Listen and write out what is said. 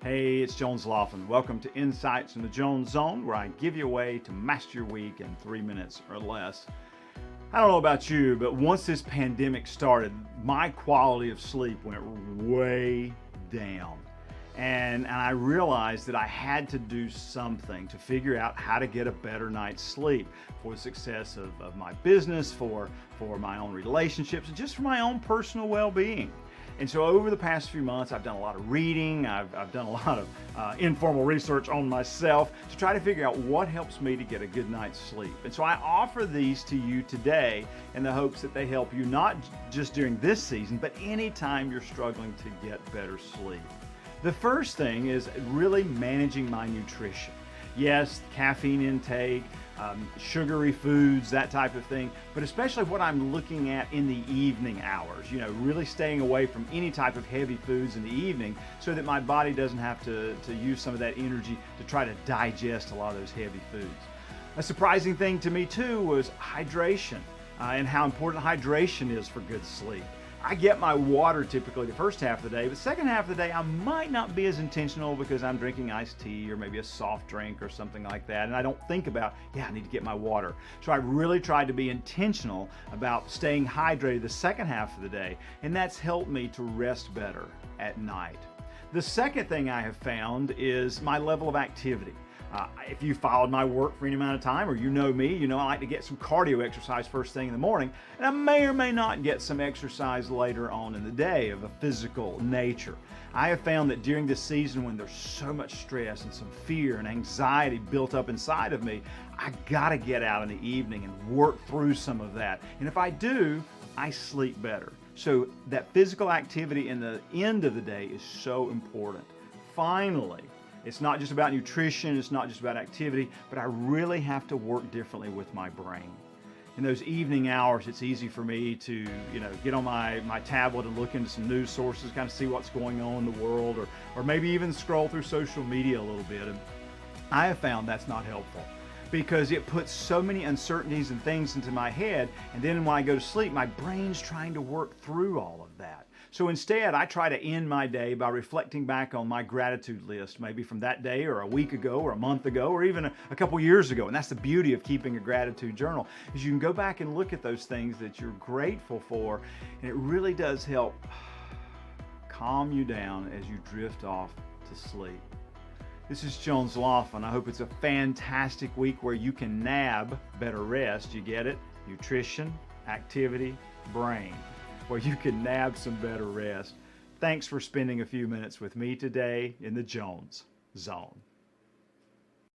Hey, it's Jones Loflin. Welcome to Insights in the Jones Zone, where I give you a way to master your week in 3 minutes or less. I don't know about you, but once this pandemic started, my quality of sleep went way down. And I realized that I had to do something to figure out how to get a better night's sleep for the success of my business, for my own relationships, and just for my own personal well-being. And so over the past few months, I've done a lot of reading, I've done a lot of informal research on myself to try to figure out what helps me to get a good night's sleep. And so I offer these to you today in the hopes that they help you not just during this season, but anytime you're struggling to get better sleep. The first thing is really managing my nutrition. Yes, caffeine intake, sugary foods, that type of thing, but especially what I'm looking at in the evening hours, really staying away from any type of heavy foods in the evening so that my body doesn't have to use some of that energy to try to digest a lot of those heavy foods. A surprising thing to me too was hydration and how important hydration is for good sleep. I get my water typically the first half of the day, but the second half of the day I might not be as intentional because I'm drinking iced tea or maybe a soft drink or something like that, and I don't think about, I need to get my water. So I really tried to be intentional about staying hydrated the second half of the day, and that's helped me to rest better at night. The second thing I have found is my level of activity. If you followed my work for any amount of time, or you know me, you know I like to get some cardio exercise first thing in the morning, and I may or may not get some exercise later on in the day of a physical nature. I have found that during this season when there's so much stress and some fear and anxiety built up inside of me, I gotta get out in the evening and work through some of that. And if I do, I sleep better. So that physical activity in the end of the day is so important. Finally, it's not just about nutrition, it's not just about activity, but I really have to work differently with my brain. In those evening hours, it's easy for me to, get on my tablet and look into some news sources, kind of see what's going on in the world, or maybe even scroll through social media a little bit. And I have found that's not helpful because it puts so many uncertainties and things into my head, and then when I go to sleep, my brain's trying to work through all of that. So instead, I try to end my day by reflecting back on my gratitude list, maybe from that day or a week ago or a month ago or even a couple years ago. And that's the beauty of keeping a gratitude journal, is you can go back and look at those things that you're grateful for, and it really does help calm you down as you drift off to sleep. This is Jones Loflin. I hope it's a fantastic week where you can nab better rest. You get it? Nutrition, activity, brain. Where you can nab some better rest. Thanks for spending a few minutes with me today in the Jones Zone.